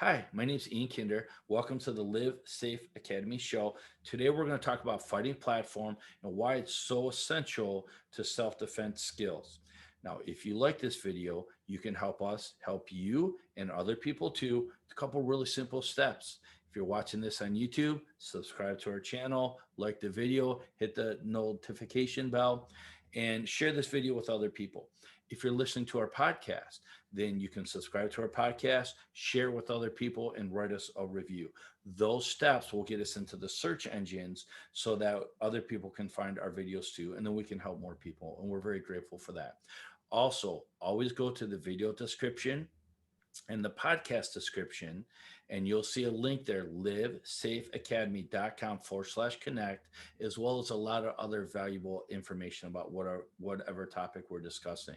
Hi, my name is Ian Kinder. Welcome to the Live Safe Academy show. Today, we're going to talk about fighting platform and why it's so essential to self defense skills. Now, if you like this video, you can help us help you and other people too. A couple really simple steps. If you're watching this on YouTube, subscribe to our channel, like the video, hit the notification bell, and share this video with other people. If you're listening to our podcast, then you can subscribe to our podcast, share with other people, and write us a review. Those steps will get us into the search engines so that other people can find our videos too, and then we can help more people. And we're very grateful for that. Also, always go to the video description and the podcast description, and you'll see a link there, livesafeacademy.com/connect, as well as a lot of other valuable information about whatever topic we're discussing.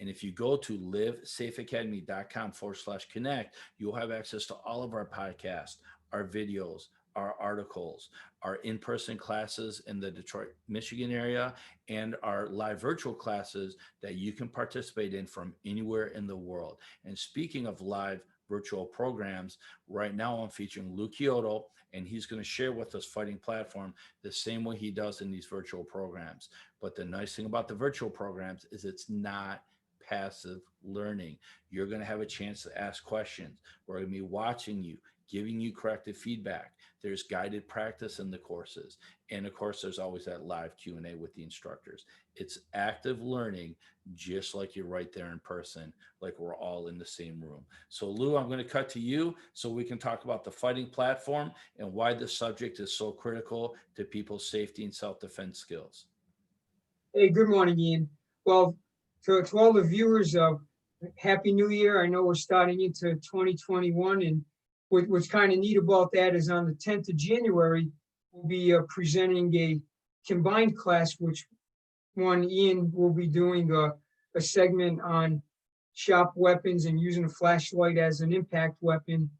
And if you go to livesafeacademy.com/connect, you'll have access to all of our podcasts, our videos, our articles, our in-person classes in the Detroit, Michigan area, and our live virtual classes that you can participate in from anywhere in the world. And speaking of live virtual programs, right now I'm featuring Chiodo, and he's going to share with us Fighting Platform the same way he does in these virtual programs. But the nice thing about the virtual programs is it's not passive learning. You're going to have a chance to ask questions. We're going to be watching you, giving you corrective feedback. There's guided practice in the courses. And of course, there's always that live Q&A with the instructors. It's active learning, just like you're right there in person, like we're all in the same room. So Lou, I'm going to cut to you so we can talk about the fighting platform and why this subject is so critical to people's safety and self-defense skills. Hey, good morning, Ian. Well, to all the viewers, Happy New Year. I know we're starting into 2021, and what's kind of neat about that is on the 10th of January, we'll be presenting a combined class, which Ian will be doing a segment on sharp weapons and using a flashlight as an impact weapon.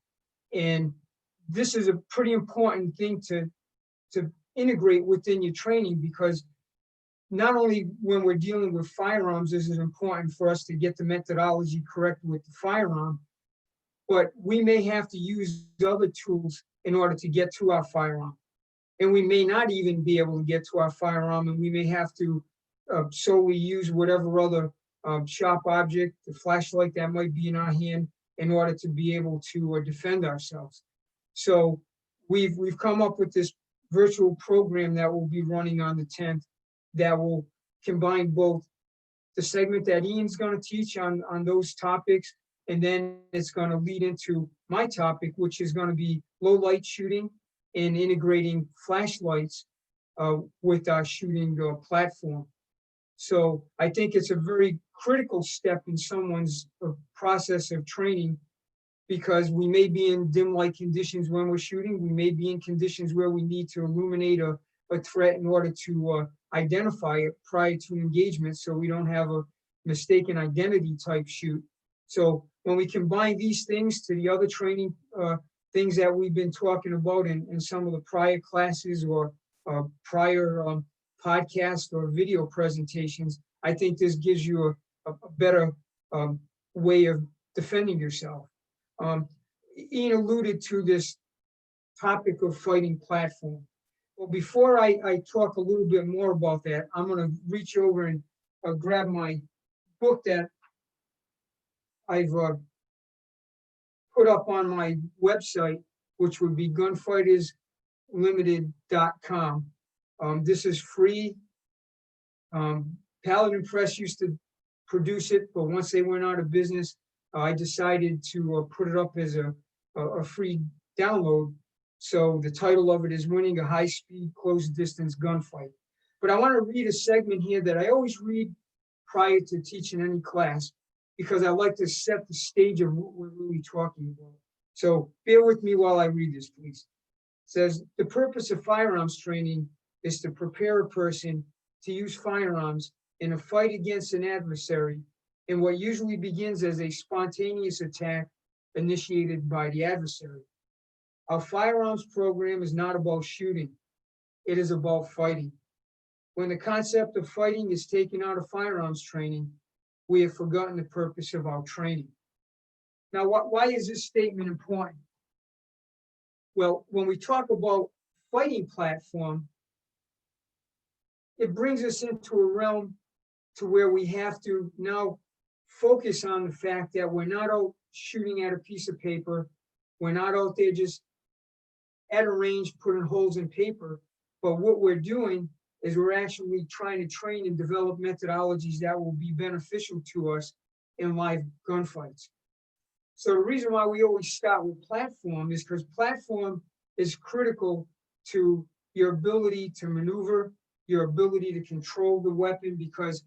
And this is a pretty important thing to integrate within your training, because not only when we're dealing with firearms is it important for us to get the methodology correct with the firearm, but we may have to use other tools in order to get to our firearm. And we may not even be able to get to our firearm, and we may have to solely use whatever other sharp object, the flashlight that might be in our hand, in order to be able to defend ourselves. So we've come up with this virtual program that will be running on the 10th that will combine both the segment that Ian's going to teach on those topics, and then it's going to lead into my topic, which is going to be low light shooting and integrating flashlights with our shooting platform. So I think it's a very critical step in someone's process of training, because we may be in dim light conditions when we're shooting. We may be in conditions where we need to illuminate a threat in order to identify it prior to engagement, so we don't have a mistaken identity type shoot. So when we combine these things to the other training things that we've been talking about in some of the prior classes or prior podcast or video presentations, I think this gives you a better way of defending yourself. Ian alluded to this topic of fighting platform. Well, before I talk a little bit more about that, I'm going to reach over and grab my book that I've put up on my website, which would be gunfighterslimited.com. This is free. Paladin Press used to produce it, but once they went out of business, I decided to put it up as a free download. So the title of it is Winning a High-Speed Close-Distance Gunfight. But I want to read a segment here that I always read prior to teaching any class, because I like to set the stage of what we're really talking about. So bear with me while I read this, please. It says, the purpose of firearms training is to prepare a person to use firearms in a fight against an adversary in what usually begins as a spontaneous attack initiated by the adversary. Our firearms program is not about shooting. It is about fighting. When the concept of fighting is taken out of firearms training, we have forgotten the purpose of our training. Now, why is this statement important? Well, when we talk about fighting platform, it brings us into a realm to where we have to now focus on the fact that we're not out shooting at a piece of paper. We're not out there just at a range putting holes in paper. But what we're doing is we're actually trying to train and develop methodologies that will be beneficial to us in live gunfights. So the reason why we always start with platform is because platform is critical to your ability to maneuver, your ability to control the weapon, because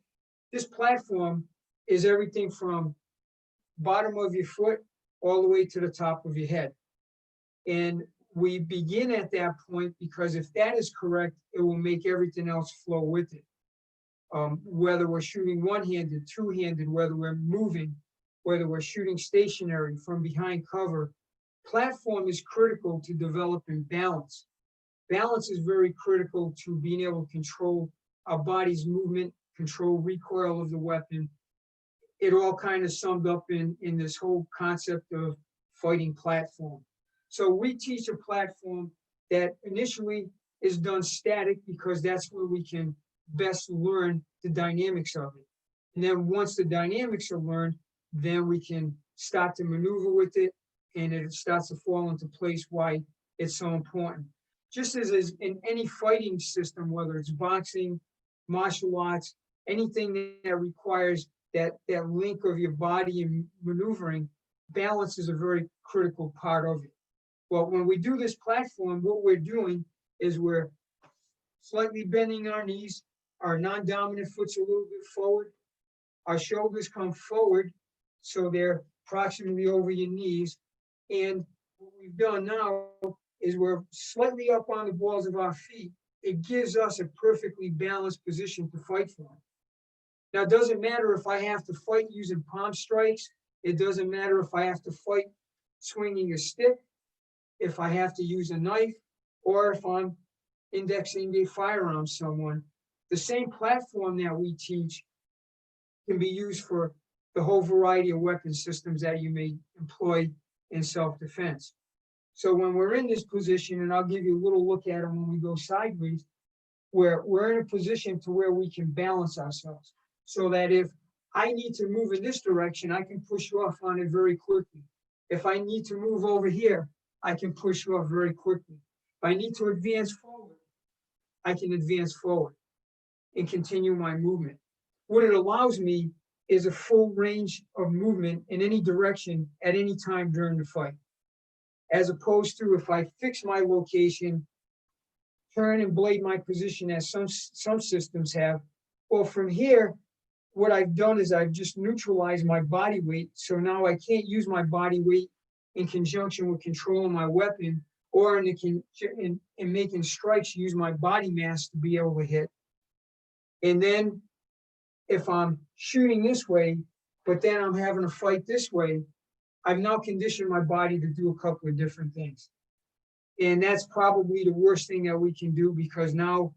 this platform is everything from bottom of your foot all the way to the top of your head. And we begin at that point because if that is correct, it will make everything else flow with it. Whether we're shooting one-handed, two-handed, whether we're moving, whether we're shooting stationary from behind cover, platform is critical to developing balance. Balance is very critical to being able to control our body's movement, control recoil of the weapon. It all kind of summed up in this whole concept of fighting platform. So we teach a platform that initially is done static because that's where we can best learn the dynamics of it. And then once the dynamics are learned, then we can start to maneuver with it and it starts to fall into place why it's so important. Just as in any fighting system, whether it's boxing, martial arts, anything that requires that link of your body and maneuvering, balance is a very critical part of it. Well, when we do this platform, what we're doing is we're slightly bending our knees, our non-dominant foot's a little bit forward, our shoulders come forward, so they're approximately over your knees. And what we've done now is we're slightly up on the balls of our feet. It gives us a perfectly balanced position to fight from. Now, it doesn't matter if I have to fight using palm strikes. It doesn't matter if I have to fight swinging a stick, if I have to use a knife, or if I'm indexing a firearm someone. The same platform that we teach can be used for the whole variety of weapon systems that you may employ in self-defense. So when we're in this position, and I'll give you a little look at it when we go sideways, where we're in a position to where we can balance ourselves so that if I need to move in this direction, I can push off on it very quickly. If I need to move over here, I can push off very quickly. If I need to advance forward, I can advance forward and continue my movement. What it allows me is a full range of movement in any direction at any time during the fight. As opposed to if I fix my location, turn and blade my position as some systems have, well, from here, what I've done is I've just neutralized my body weight. So now I can't use my body weight in conjunction with controlling my weapon or in making strikes use my body mass to be able to hit. And then if I'm shooting this way, but then I'm having to fight this way, I've now conditioned my body to do a couple of different things. And that's probably the worst thing that we can do because now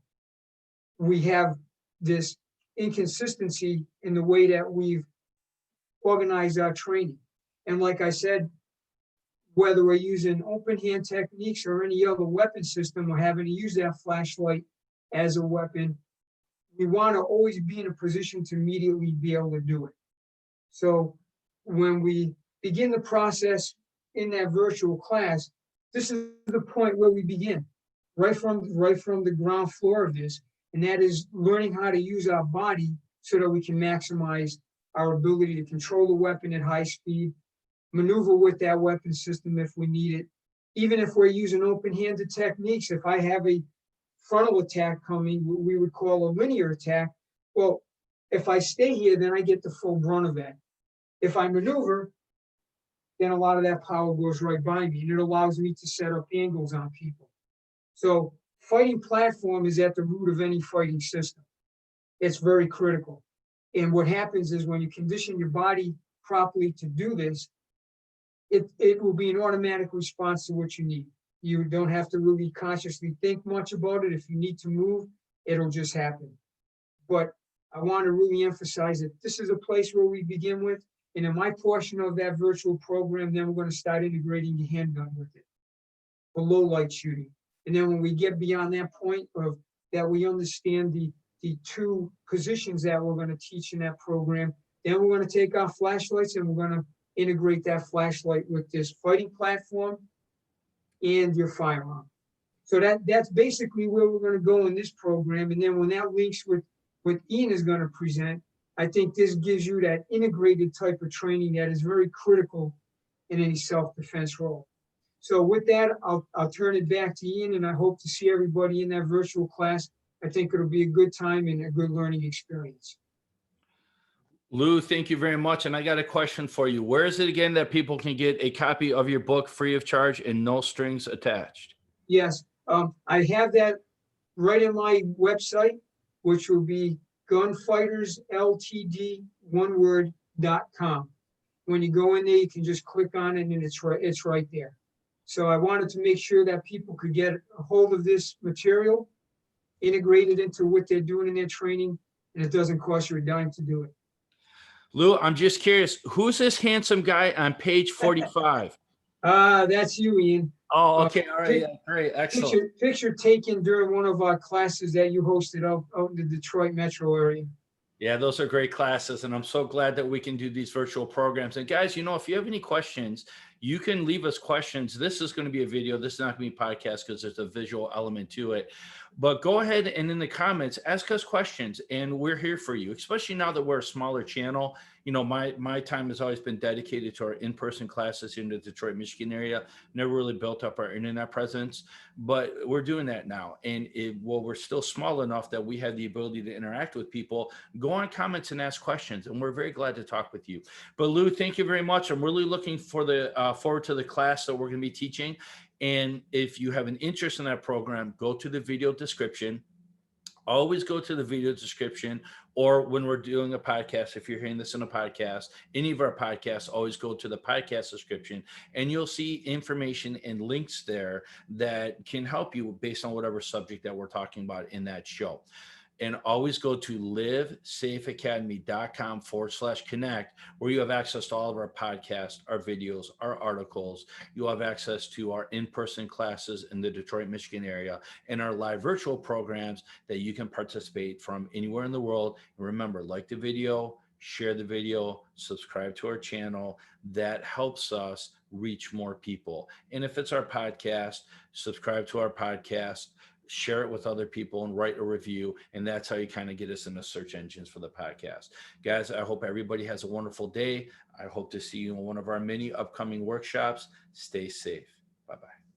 we have this inconsistency in the way that we've organized our training. And like I said, whether we're using open hand techniques or any other weapon system or having to use that flashlight as a weapon, we want to always be in a position to immediately be able to do it. So when we begin the process in that virtual class, this is the point where we begin, right from the ground floor of this, and that is learning how to use our body so that we can maximize our ability to control the weapon at high speed, maneuver with that weapon system if we need it. Even if we're using open-handed techniques, if I have a frontal attack coming, what we would call a linear attack, well, if I stay here, then I get the full brunt of that. If I maneuver, then a lot of that power goes right by me, and it allows me to set up angles on people. So fighting platform is at the root of any fighting system. It's very critical. And what happens is when you condition your body properly to do this, it will be an automatic response to what you need. You don't have to really consciously think much about it. If you need to move, it'll just happen. But I want to really emphasize that this is a place where we begin with, And in my portion of that virtual program, then we're going to start integrating the handgun with it for low light shooting. And then when we get beyond that point of that, we understand the two positions that we're going to teach in that program, then we're going to take our flashlights and we're going to integrate that flashlight with this fighting platform and your firearm. So that's basically where we're going to go in this program. And then when that links with what Ian is going to present, I think this gives you that integrated type of training that is very critical in any self-defense role. So with that, I'll turn it back to Ian, and I hope to see everybody in that virtual class. I think it'll be a good time and a good learning experience. Lou, thank you very much. And I got a question for you. Where is it again that people can get a copy of your book free of charge and no strings attached? Yes, I have that right in my website, which will be gunfightersltd.com. When you go in there, you can just click on it and it's right there. So I wanted to make sure that people could get a hold of this material, integrated into what they're doing in their training, and it doesn't cost you a dime to do it. Lou, I'm just curious, who's this handsome guy on page 45? That's you, Ian. Oh, okay. All right. Yeah, great. Excellent. Picture taken during one of our classes that you hosted out in the Detroit metro area. Yeah, those are great classes. And I'm so glad that we can do these virtual programs. And guys, if you have any questions, you can leave us questions. This is going to be a video. This is not going to be a podcast because there's a visual element to it. But go ahead and in the comments, ask us questions. And we're here for you, especially now that we're a smaller channel. My time has always been dedicated to our in-person classes in the Detroit, Michigan area. Never really built up our internet presence, but we're doing that now. And we're still small enough that we have the ability to interact with people. Go on comments and ask questions, and we're very glad to talk with you. But Lou, thank you very much. I'm really looking for forward to the class that we're going to be teaching. And if you have an interest in that program, go to the video description. Always go to the video description, or when we're doing a podcast, if you're hearing this in a podcast, any of our podcasts, always go to the podcast description and you'll see information and links there that can help you based on whatever subject that we're talking about in that show. And always go to livesafeacademy.com/connect, where you have access to all of our podcasts, our videos, our articles. You'll have access to our in-person classes in the Detroit, Michigan area, and our live virtual programs that you can participate from anywhere in the world. And remember, like the video, share the video, subscribe to our channel. That helps us reach more people. And if it's our podcast, subscribe to our podcast, share it with other people, and write a review. And that's how you kind of get us in the search engines for the podcast. Guys, I hope everybody has a wonderful day. I hope to see you in one of our many upcoming workshops. Stay safe. Bye-bye.